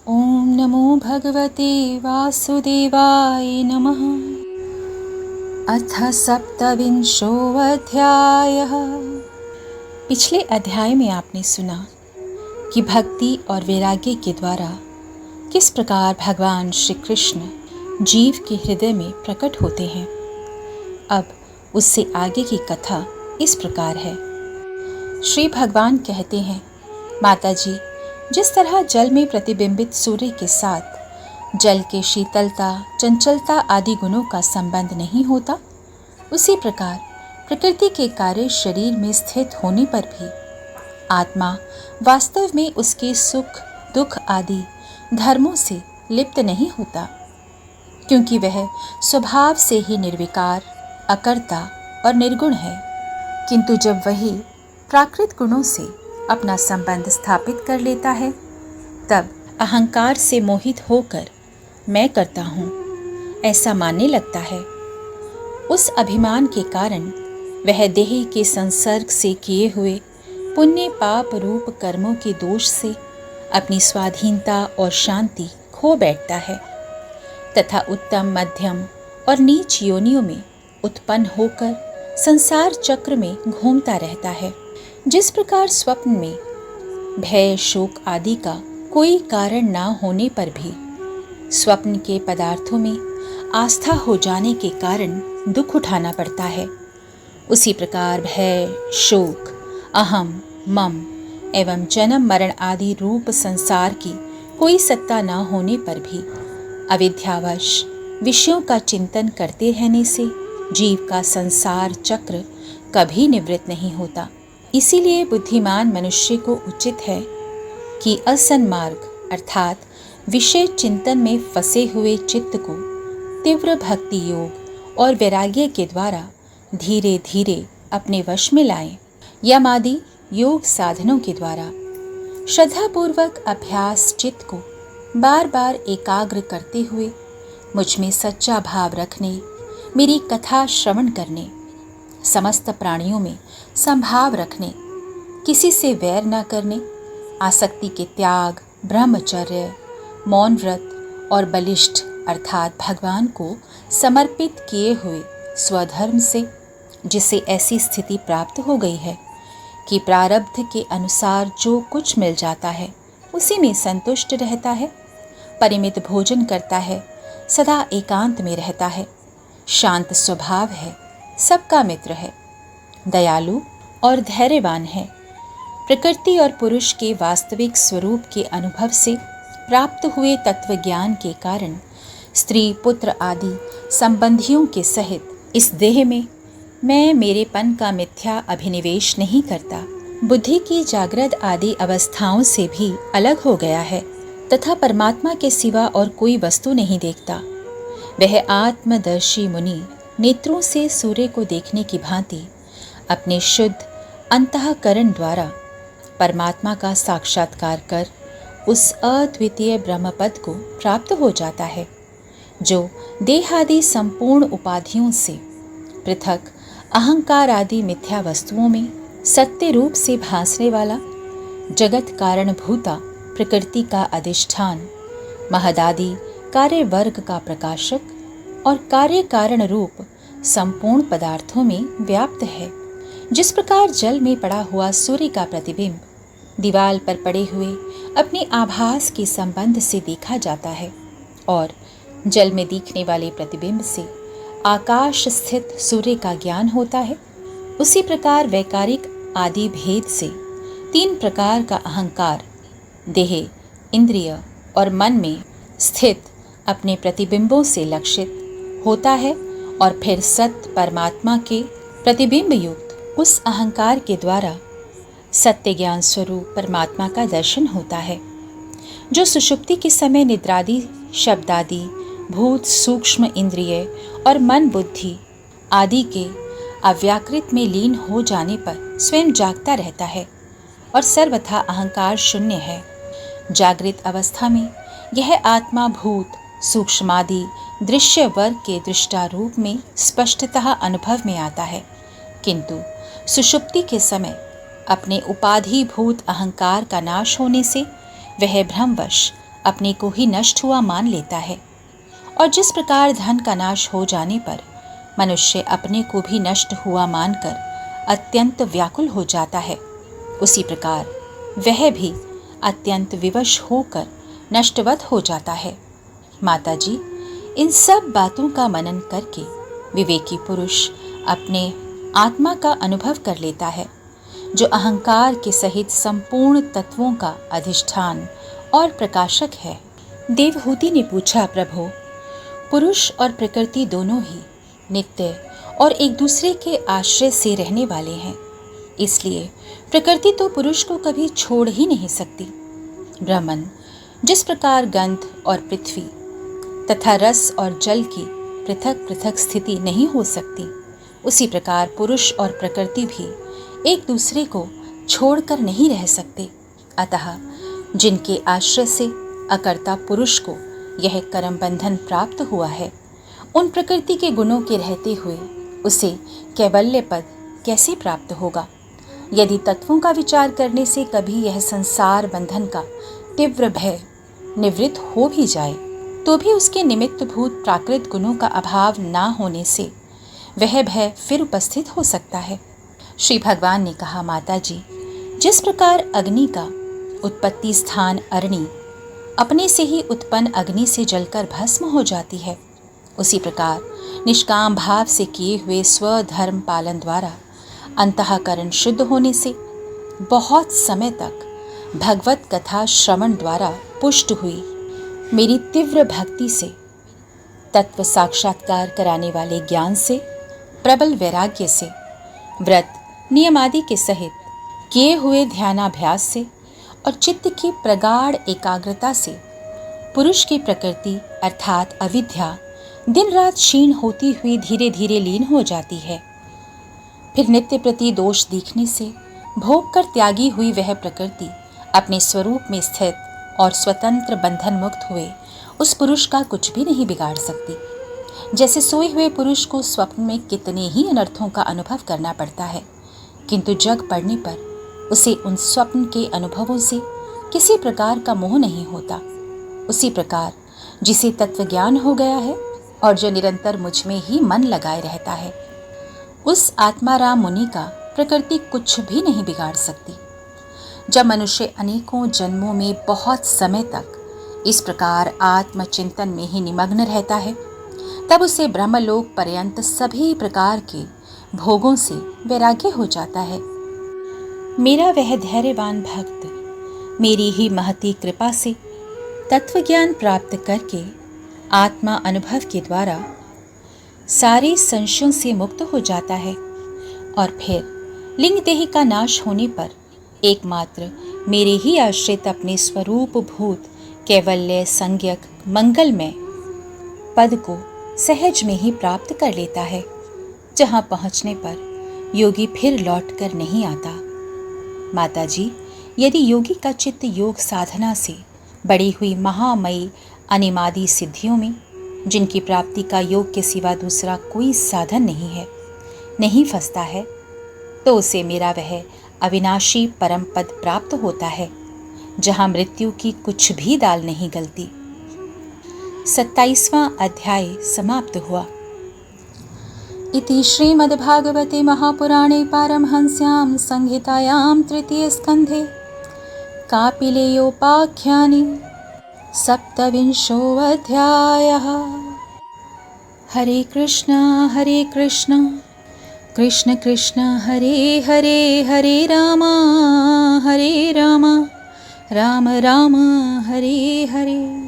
ओम नमो भगवते वासुदेवाय नमः। अथ सप्तविंशोऽध्यायः। पिछले अध्याय में आपने सुना कि भक्ति और वैराग्य के द्वारा किस प्रकार भगवान श्री कृष्ण जीव के हृदय में प्रकट होते हैं। अब उससे आगे की कथा इस प्रकार है। श्री भगवान कहते हैं, माता जी, जिस तरह जल में प्रतिबिंबित सूर्य के साथ जल के शीतलता, चंचलता आदि गुणों का संबंध नहीं होता, उसी प्रकार प्रकृति के कार्य शरीर में स्थित होने पर भी आत्मा वास्तव में उसके सुख दुख आदि धर्मों से लिप्त नहीं होता, क्योंकि वह स्वभाव से ही निर्विकार, अकर्ता और निर्गुण है। किंतु जब वही प्राकृत गुणों से अपना संबंध स्थापित कर लेता है, तब अहंकार से मोहित होकर मैं करता हूँ ऐसा मानने लगता है। उस अभिमान के कारण वह देह के संसर्ग से किए हुए पुण्य पाप रूप कर्मों के दोष से अपनी स्वाधीनता और शांति खो बैठता है तथा उत्तम, मध्यम और नीच योनियों में उत्पन्न होकर संसार चक्र में घूमता रहता है। जिस प्रकार स्वप्न में भय, शोक आदि का कोई कारण न होने पर भी स्वप्न के पदार्थों में आस्था हो जाने के कारण दुख उठाना पड़ता है, उसी प्रकार भय, शोक, अहम, मम एवं जन्म मरण आदि रूप संसार की कोई सत्ता न होने पर भी अविद्यावश विषयों का चिंतन करते रहने से जीव का संसार चक्र कभी निवृत्त नहीं होता। इसीलिए बुद्धिमान मनुष्य को उचित है कि असन्मार्ग अर्थात विषय चिंतन में फंसे हुए चित्त को तीव्र भक्ति योग और वैराग्य के द्वारा धीरे धीरे अपने वश में लाएं। यम आदि योग साधनों के द्वारा श्रद्धापूर्वक अभ्यास चित्त को बार बार एकाग्र करते हुए मुझ में सच्चा भाव रखने, मेरी कथा श्रवण करने, समस्त प्राणियों में संभाव रखने, किसी से वैर न करने, आसक्ति के त्याग, ब्रह्मचर्य, मौन व्रत और बलिष्ठ अर्थात भगवान को समर्पित किए हुए स्वधर्म से जिसे ऐसी स्थिति प्राप्त हो गई है कि प्रारब्ध के अनुसार जो कुछ मिल जाता है उसी में संतुष्ट रहता है, परिमित भोजन करता है, सदा एकांत में रहता है, शांत स्वभाव है, सबका मित्र है, दयालु और धैर्यवान है, प्रकृति और पुरुष के वास्तविक स्वरूप के अनुभव से प्राप्त हुए तत्व ज्ञान के कारण स्त्री पुत्र आदि संबंधियों के सहित इस देह में मैं मेरेपन का मिथ्या अभिनिवेश नहीं करता, बुद्धि की जागृत आदि अवस्थाओं से भी अलग हो गया है तथा परमात्मा के सिवा और कोई वस्तु नहीं देखता। वह आत्मदर्शी मुनि नेत्रों से सूर्य को देखने की भांति अपने शुद्ध अंतःकरण द्वारा परमात्मा का साक्षात्कार कर उस अद्वितीय ब्रह्मपद को प्राप्त हो जाता है, जो देहादि संपूर्ण उपाधियों से पृथक अहंकार आदि मिथ्या वस्तुओं में सत्य रूप से भासने वाला जगत कारणभूता प्रकृति का अधिष्ठान, महदादि कार्य वर्ग का प्रकाशक और कार्य कारण रूप संपूर्ण पदार्थों में व्याप्त है। जिस प्रकार जल में पड़ा हुआ सूर्य का प्रतिबिंब दीवार पर पड़े हुए अपने आभास के संबंध से देखा जाता है और जल में दिखने वाले प्रतिबिंब से आकाश स्थित सूर्य का ज्ञान होता है, उसी प्रकार वैकारिक आदि भेद से तीन प्रकार का अहंकार देह, इंद्रिय और मन में स्थित अपने प्रतिबिंबों से लक्षित होता है और फिर सत्य परमात्मा के प्रतिबिंब युक्त उस अहंकार के द्वारा सत्य ज्ञान स्वरूप परमात्मा का दर्शन होता है, जो सुषुप्ति के समय निद्रादि शब्दादि भूत सूक्ष्म इंद्रिय और मन बुद्धि आदि के अव्याकृत में लीन हो जाने पर स्वयं जागता रहता है और सर्वथा अहंकार शून्य है। जागृत अवस्था में यह आत्मा भूत सूक्ष्मादि दृश्य वर्ग के दृष्टारूप में स्पष्टतः अनुभव में आता है, किंतु सुषुप्ति के समय अपने उपाधिभूत अहंकार का नाश होने से वह भ्रमवश अपने को ही नष्ट हुआ मान लेता है, और जिस प्रकार धन का नाश हो जाने पर मनुष्य अपने को भी नष्ट हुआ मानकर अत्यंत व्याकुल हो जाता है, उसी प्रकार वह भी अत्यंत विवश होकर नष्टवत हो जाता है। माता जी, इन सब बातों का मनन करके विवेकी पुरुष अपने आत्मा का अनुभव कर लेता है, जो अहंकार के सहित संपूर्ण तत्वों का अधिष्ठान और प्रकाशक है। देवहूति ने पूछा, प्रभु, पुरुष और प्रकृति दोनों ही नित्य और एक दूसरे के आश्रय से रहने वाले हैं, इसलिए प्रकृति तो पुरुष को कभी छोड़ ही नहीं सकती। ब्रह्मन, जिस प्रकार गंध और पृथ्वी तथा रस और जल की पृथक पृथक स्थिति नहीं हो सकती, उसी प्रकार पुरुष और प्रकृति भी एक दूसरे को छोड़कर नहीं रह सकते। अतः जिनके आश्रय से अकर्ता पुरुष को यह कर्म बंधन प्राप्त हुआ है, उन प्रकृति के गुणों के रहते हुए उसे कैवल्य पद कैसे प्राप्त होगा? यदि तत्वों का विचार करने से कभी यह संसार बंधन का तीव्र भय निवृत्त हो भी जाए, तो भी उसके निमित्त भूत प्राकृत गुणों का अभाव ना होने से वह भय फिर उपस्थित हो सकता है। श्री भगवान ने कहा, माता जी, जिस प्रकार अग्नि का उत्पत्ति स्थान अरणि अपने से ही उत्पन्न अग्नि से जलकर भस्म हो जाती है, उसी प्रकार निष्काम भाव से किए हुए स्वधर्म पालन द्वारा अंतःकरण शुद्ध होने से बहुत समय तक भगवत कथा श्रवण द्वारा पुष्ट हुई मेरी तीव्र भक्ति से, तत्व साक्षात्कार कराने वाले ज्ञान से, प्रबल वैराग्य से, व्रत नियम आदि के सहित किए हुए ध्यानाभ्यास से और चित्त की प्रगाढ़ एकाग्रता से पुरुष की प्रकृति अर्थात अविद्या दिन रात क्षीण होती हुई धीरे धीरे लीन हो जाती है। फिर नित्य प्रति दोष दिखने से भोग कर त्यागी हुई वह प्रकृति अपने स्वरूप में स्थित और स्वतंत्र बंधन मुक्त हुए उस पुरुष का कुछ भी नहीं बिगाड़ सकती। जैसे सोए हुए पुरुष को स्वप्न में कितने ही अनर्थों का अनुभव करना पड़ता है, किंतु जग पड़ने पर उसे उन स्वप्न के अनुभवों से किसी प्रकार का मोह नहीं होता, उसी प्रकार जिसे तत्व ज्ञान हो गया है और जो निरंतर मुझ में ही मन लगाए रहता है, उस आत्माराम मुनि का प्रकृति कुछ भी नहीं बिगाड़ सकती। जब मनुष्य अनेकों जन्मों में बहुत समय तक इस प्रकार आत्मचिंतन में ही निमग्न रहता है, तब उसे ब्रह्मलोक पर्यंत सभी प्रकार के भोगों से वैराग्य हो जाता है। मेरा वह धैर्यवान भक्त मेरी ही महती कृपा से तत्व ज्ञान प्राप्त करके आत्मा अनुभव के द्वारा सारे संशयों से मुक्त हो जाता है, और फिर लिंग देह का नाश होने पर एकमात्र मेरे ही आश्रित अपने स्वरूप भूत कैवल्य संज्ञक मंगलमय पद को सहज में ही प्राप्त कर लेता है, जहाँ पहुँचने पर योगी फिर लौट कर नहीं आता। माता जी, यदि योगी का चित्त योग साधना से बड़ी हुई महामयी अनिमादि सिद्धियों में, जिनकी प्राप्ति का योग के सिवा दूसरा कोई साधन नहीं है, नहीं फंसता है, तो उसे मेरा वह अविनाशी परम पद प्राप्त होता है, जहाँ मृत्यु की कुछ भी दाल नहीं गलती। 27वां अध्याय समाप्त हुआ। इति श्रीमद्भागवते महापुराणे पारमहंस्यां संहितायां तृतीय स्कन्धे कापिलेयोपाख्याने 27वाध्यायः। हरे कृष्ण कृष्ण कृष्ण हरे हरे, हरे राम राम राम हरे हरे।